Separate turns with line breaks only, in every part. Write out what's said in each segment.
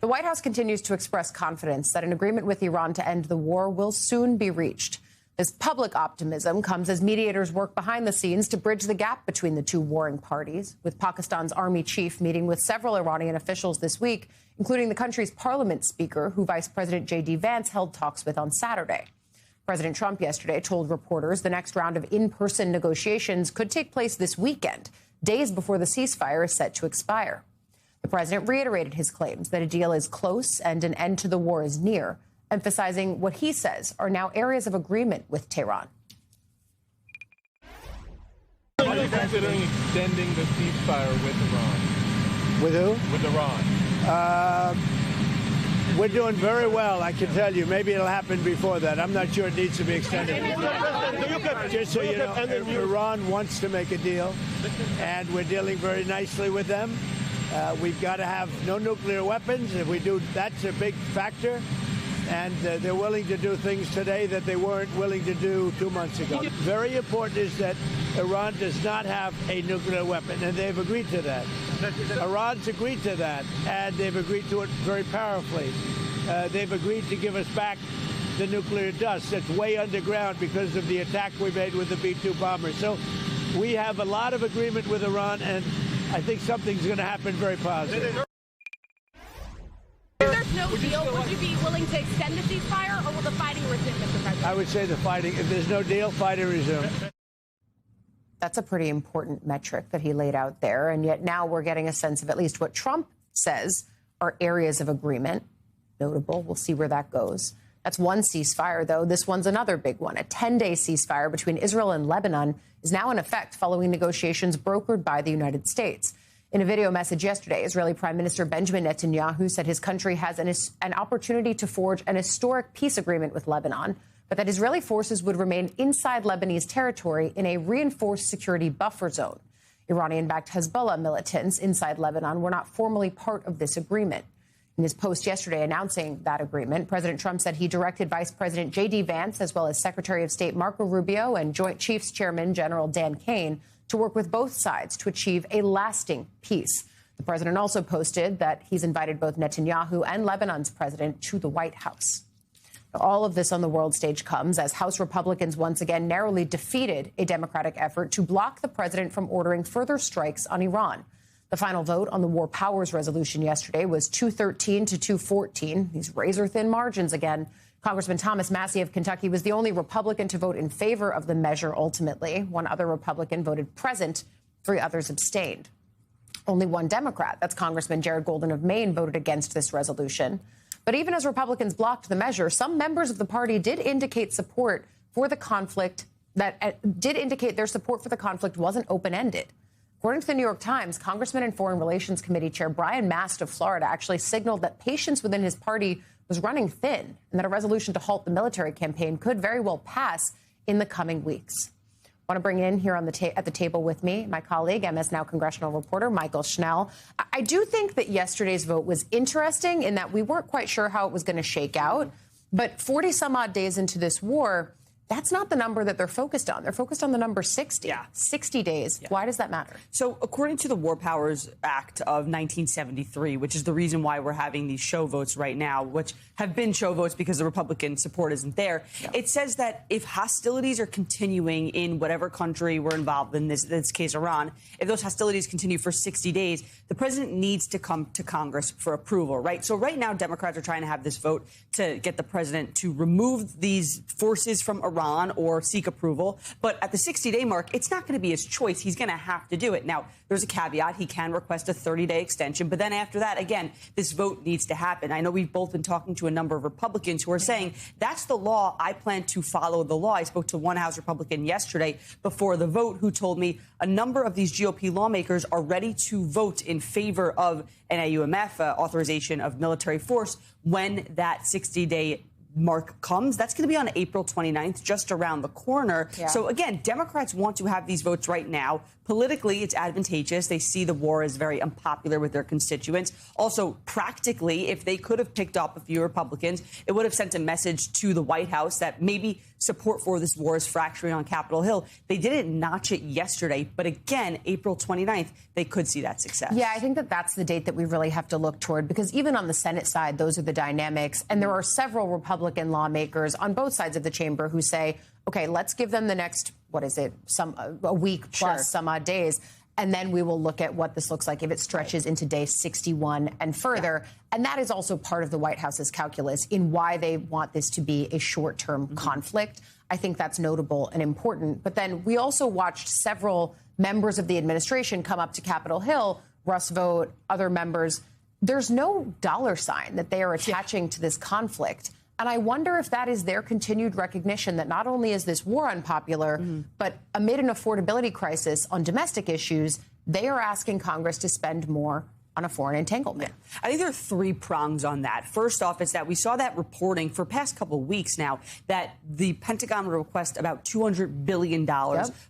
The White House continues to express confidence that an agreement with Iran to end the war will soon be reached. This public optimism comes as mediators work behind the scenes to bridge the gap between the two warring parties, with Pakistan's army chief meeting with several Iranian officials this week, including the country's parliament speaker, who Vice President J.D. Vance held talks with on Saturday. President Trump yesterday told reporters the next round of in-person negotiations could take place this weekend, days before the ceasefire is set to expire. The president reiterated his claims that a deal is close and an end to the war is near, emphasizing what he says are now areas of agreement with Tehran.
Are you considering extending the ceasefire with Iran?
With who?
With Iran.
We're doing very well, I can tell you. Maybe it'll happen before that. I'm not sure it needs to be extended. Just so you know, Iran wants to make a deal, and we're dealing very nicely with them. We've got to have no nuclear weapons. If we do, that's a big factor. And they're willing to do things today that they weren't willing to do 2 months ago. Very important is that Iran does not have a nuclear weapon, and they've agreed to that. Iran's agreed to that, and they've agreed to it very powerfully. They've agreed to give us back the nuclear dust that's way underground because of the attack we made with the B-2 bombers. So we have a lot of agreement with Iran, and I think something's going to happen very positive.
If there's no deal, would you be willing to extend the ceasefire, or will the fighting resume, Mr. President?
I would say the fighting. If there's no deal, fighting resume.
That's a pretty important metric that he laid out there. And yet now we're getting a sense of at least what Trump says are areas of agreement. Notable. We'll see where that goes. That's one ceasefire, though. This one's another big one. A 10-day ceasefire between Israel and Lebanon is now in effect following negotiations brokered by the United States. In a video message yesterday, Israeli Prime Minister Benjamin Netanyahu said his country has an opportunity to forge an historic peace agreement with Lebanon, but that Israeli forces would remain inside Lebanese territory in a reinforced security buffer zone. Iranian-backed Hezbollah militants inside Lebanon were not formally part of this agreement. In his post yesterday announcing that agreement, President Trump said he directed Vice President J.D. Vance, as well as Secretary of State Marco Rubio and Joint Chiefs Chairman General Dan Kane, to work with both sides to achieve a lasting peace. The president also posted that he's invited both Netanyahu and Lebanon's president to the White House. All of this on the world stage comes as House Republicans once again narrowly defeated a Democratic effort to block the president from ordering further strikes on Iran. The final vote on the War Powers Resolution yesterday was 213 to 214. These razor-thin margins again. Congressman Thomas Massie of Kentucky was the only Republican to vote in favor of the measure ultimately. One other Republican voted present. 3 others abstained. Only one Democrat, that's Congressman Jared Golden of Maine, voted against this resolution. But even as Republicans blocked the measure, some members of the party did indicate support for the conflict, their support for the conflict wasn't open-ended. According to the New York Times, Congressman and Foreign Relations Committee Chair Brian Mast of Florida actually signaled that patience within his party was running thin and that a resolution to halt the military campaign could very well pass in the coming weeks. I want to bring in here on at the table with me my colleague, MS Now congressional reporter Michael Schnell. I do think that yesterday's vote was interesting in that we weren't quite sure how it was going to shake out. But 40 some odd days into this war, that's not the number that they're focused on. They're focused on the number 60.
Yeah.
60 days. Yeah. Why does that matter?
So according to the War Powers Act of 1973, which is the reason why we're having these show votes right now, which have been show votes because the Republican support isn't there, it says that if hostilities are continuing in whatever country we're involved in, this case Iran, if those hostilities continue for 60 days, the president needs to come to Congress for approval, right? So right now, Democrats are trying to have this vote to get the president to remove these forces from Iran or seek approval. But at the 60-day mark, it's not going to be his choice. He's going to have to do it. Now, there's a caveat. He can request a 30-day extension. But then after that, again, this vote needs to happen. I know we've both been talking to a number of Republicans who are saying, that's the law. I plan to follow the law. I spoke to one House Republican yesterday before the vote who told me a number of these GOP lawmakers are ready to vote in favor of an AUMF authorization of military force when that 60-day mark comes. That's going to be on April 29th, just around the corner. Yeah. So again, Democrats want to have these votes right now politically, it's advantageous. They see the war as very unpopular with their constituents. Also, practically, if they could have picked up a few Republicans, it would have sent a message to the White House that maybe support for this war is fracturing on Capitol Hill. They didn't notch it yesterday, but again, April 29th, they could see that success.
Yeah, I think that that's the date that we really have to look toward, because even on the Senate side, those are the dynamics. And there are several Republican lawmakers on both sides of the chamber who say, OK, let's give them the next, a week plus some odd days. And then we will look at what this looks like if it stretches into day 61 and further. Yeah. And that is also part of the White House's calculus in why they want this to be a short-term conflict. I think that's notable and important. But then we also watched several members of the administration come up to Capitol Hill, Russ Vought, other members. There's no dollar sign that they are attaching to this conflict. And I wonder if that is their continued recognition that not only is this war unpopular, but amid an affordability crisis on domestic issues, they are asking Congress to spend more on a foreign entanglement.
Yeah. I think there are three prongs on that. First off, is that we saw that reporting for past couple of weeks now that the Pentagon would request about $200 billion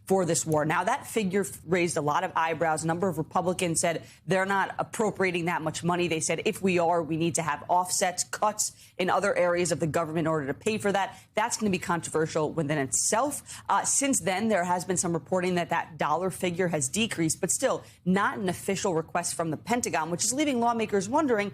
for this war. Now, that figure raised a lot of eyebrows. A number of Republicans said they're not appropriating that much money. They said if we are, we need to have offsets, cuts in other areas of the government in order to pay for that. That's going to be controversial within itself. Since then, there has been some reporting that that dollar figure has decreased, but still not an official request from the Pentagon, which is leaving lawmakers wondering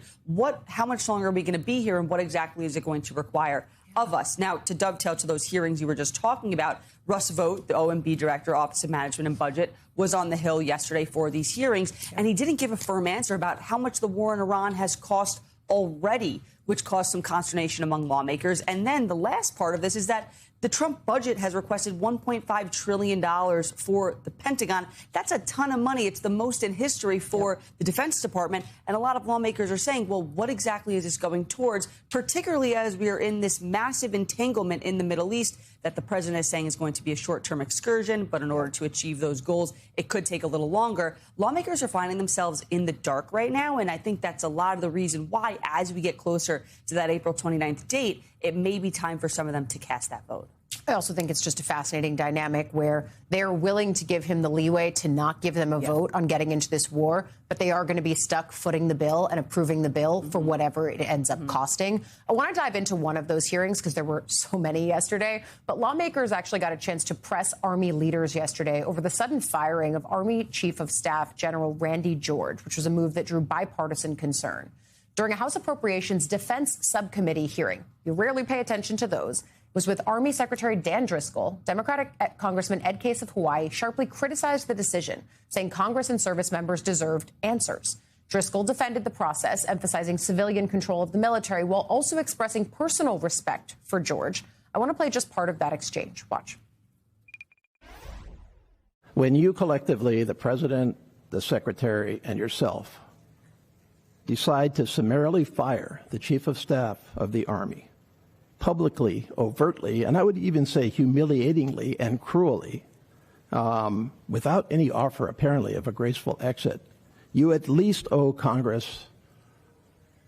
how much longer are we going to be here and what exactly is it going to require of us. Now, to dovetail to those hearings you were just talking about, Russ Vought, the OMB director, Office of Management and Budget, was on the Hill yesterday for these hearings, and he didn't give a firm answer about how much the war in Iran has cost already, which caused some consternation among lawmakers. And then the last part of this is that the Trump budget has requested $1.5 trillion for the Pentagon. That's a ton of money. It's the most in history for the Defense Department. And a lot of lawmakers are saying, well, what exactly is this going towards, particularly as we are in this massive entanglement in the Middle East that the president is saying is going to be a short-term excursion. But in order to achieve those goals, it could take a little longer. Lawmakers are finding themselves in the dark right now. And I think that's a lot of the reason why, as we get closer to that April 29th date, it may be time for some of them to cast that vote.
I also think it's just a fascinating dynamic where they're willing to give him the leeway to not give them a vote on getting into this war, but they are going to be stuck footing the bill and approving the bill for whatever it ends up costing. I want to dive into one of those hearings because there were so many yesterday, but lawmakers actually got a chance to press Army leaders yesterday over the sudden firing of Army Chief of Staff General Randy George, which was a move that drew bipartisan concern. During a House Appropriations Defense Subcommittee hearing, you rarely pay attention to those, was with Army Secretary Dan Driscoll. Democratic Congressman Ed Case of Hawaii sharply criticized the decision, saying Congress and service members deserved answers. Driscoll defended the process, emphasizing civilian control of the military while also expressing personal respect for George. I want to play just part of that exchange. Watch.
When you collectively, the president, the secretary, and yourself, decide to summarily fire the chief of staff of the Army, publicly, overtly, and I would even say humiliatingly and cruelly, without any offer, apparently, of a graceful exit, you at least owe Congress,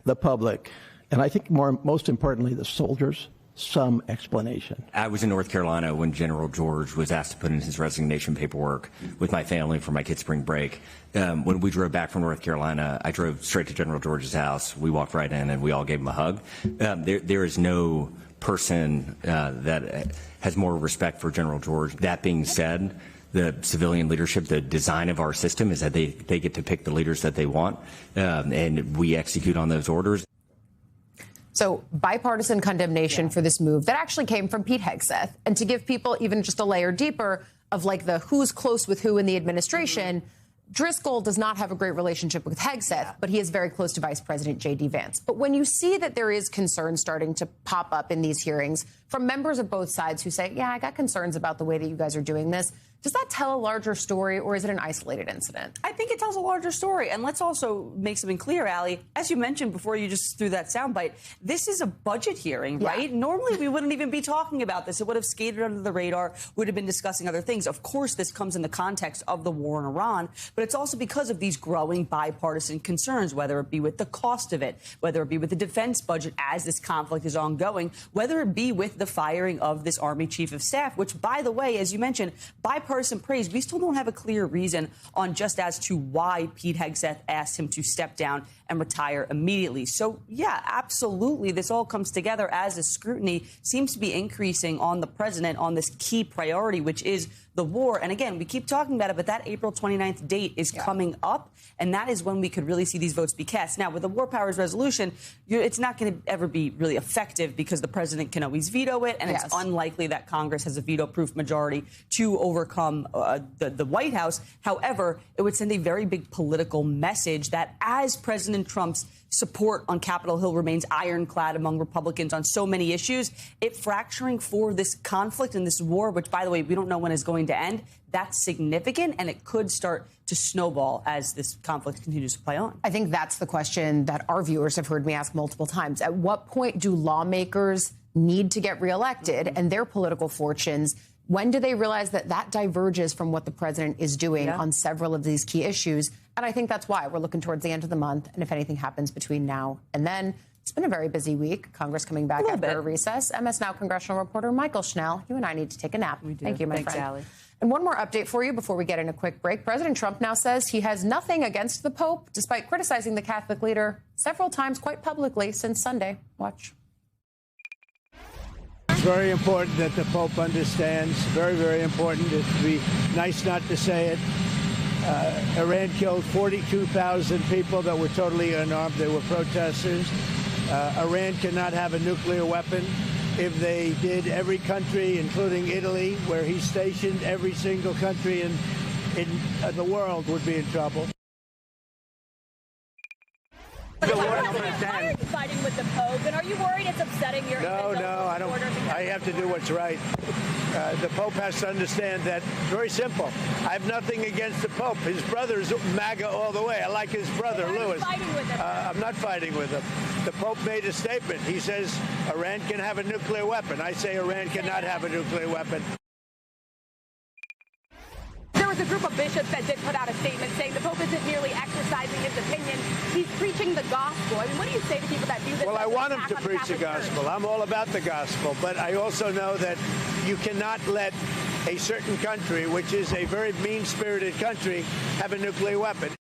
the public, and I think most importantly, the soldiers, some explanation.
I was in North Carolina when General George was asked to put in his resignation paperwork with my family for my kids' spring break. When we drove back from North Carolina, I drove straight to General George's house. We walked right in and we all gave him a hug. There is no person that has more respect for General George. That being said, the civilian leadership, the design of our system is that they get to pick the leaders that they want, and we execute on those orders.
So bipartisan condemnation for this move that actually came from Pete Hegseth. And to give people even just a layer deeper of like the who's close with who in the administration, Driscoll does not have a great relationship with Hegseth, but he is very close to Vice President J.D. Vance. But when you see that there is concern starting to pop up in these hearings from members of both sides who say, yeah, I got concerns about the way that you guys are doing this, does that tell a larger story, or is it an isolated incident?
I think it tells a larger story. And let's also make something clear, Allie. As you mentioned before you just threw that soundbite, this is a budget hearing, right? Normally, we wouldn't even be talking about this. It would have skated under the radar, would have been discussing other things. Of course, this comes in the context of the war in Iran, but it's also because of these growing bipartisan concerns, whether it be with the cost of it, whether it be with the defense budget as this conflict is ongoing, whether it be with the firing of this Army Chief of Staff, which, by the way, as you mentioned, bipartisan bipartisan praise, we still don't have a clear reason on just as to why Pete Hegseth asked him to step down and retire immediately. So, yeah, absolutely, this all comes together as the scrutiny seems to be increasing on the president on this key priority, which is the war. And again, we keep talking about it, but that April 29th date is coming up, and that is when we could really see these votes be cast. Now, with the War Powers Resolution, it's not going to ever be really effective because the president can always veto it, and it's unlikely that Congress has a veto-proof majority to overcome the White House. However, it would send a very big political message that as President Trump's support on Capitol Hill remains ironclad among Republicans on so many issues, it fracturing for this conflict and this war, which, by the way, we don't know when is going to end, that's significant, and it could start to snowball as this conflict continues to play on.
I think that's the question that our viewers have heard me ask multiple times. At what point do lawmakers need to get reelected and their political fortunes? When do they realize that that diverges from what the president is doing on several of these key issues? And I think that's why we're looking towards the end of the month. And if anything happens between now and then, it's been a very busy week. Congress coming back after a recess. MS Now congressional reporter Michael Schnell, you and I need to take a nap.
We do.
Thank you, my
Thanks,
friend.
Allie.
And one more update for you before we get in a quick break. President Trump now says he has nothing against the Pope, despite criticizing the Catholic leader several times quite publicly since Sunday. Watch.
It's very important that the Pope understands. Very, very important. It would be nice not to say it. Iran killed 42,000 people that were totally unarmed. They were protesters. Iran cannot have a nuclear weapon. If they did, every country, including Italy, where he's stationed, every single country in the world would be in trouble.
Why are you fighting with the Pope? And are you worried it's upsetting your
No, I don't. I have to do what's right. The Pope has to understand that. Very simple. I have nothing against the Pope. His brother's MAGA all the way. I like his brother,
Why are you
Louis.
fighting with him?
I'm not fighting with him. The Pope made a statement. He says Iran can have a nuclear weapon. I say Iran cannot have a nuclear weapon.
There was a group of bishops that did put out a statement saying the Pope isn't merely exercising his opinion, he's preaching the gospel. I mean, what do you say to people that view this?
Well, I
as an
want him
attack
to
on the
preach the
Catholic Church?
gospel. I'm all about the gospel. But I also know that you cannot let a certain country, which is a very mean-spirited country, have a nuclear weapon.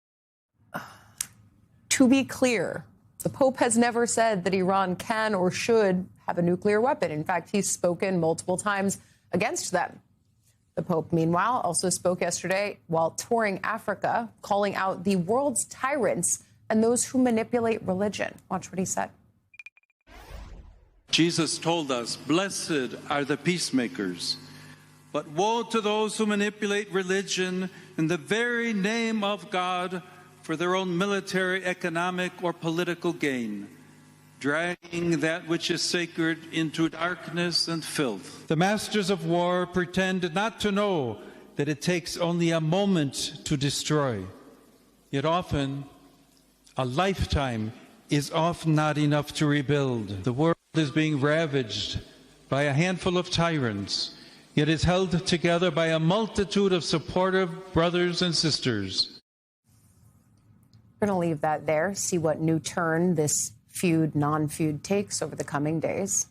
To be clear, the Pope has never said that Iran can or should have a nuclear weapon. In fact, he's spoken multiple times against them. The Pope, meanwhile, also spoke yesterday while touring Africa, calling out the world's tyrants and those who manipulate religion. Watch what he said.
Jesus told us, "Blessed are the peacemakers, but woe to those who manipulate religion in the very name of God for their own military, economic, or political gain, dragging that which is sacred into darkness and filth." The masters of war pretend not to know that it takes only a moment to destroy. Yet often, a lifetime is often not enough to rebuild. The world is being ravaged by a handful of tyrants, yet is held together by a multitude of supportive brothers and sisters.
We're going to leave that there, see what new turn this feud, non-feud takes over the coming days.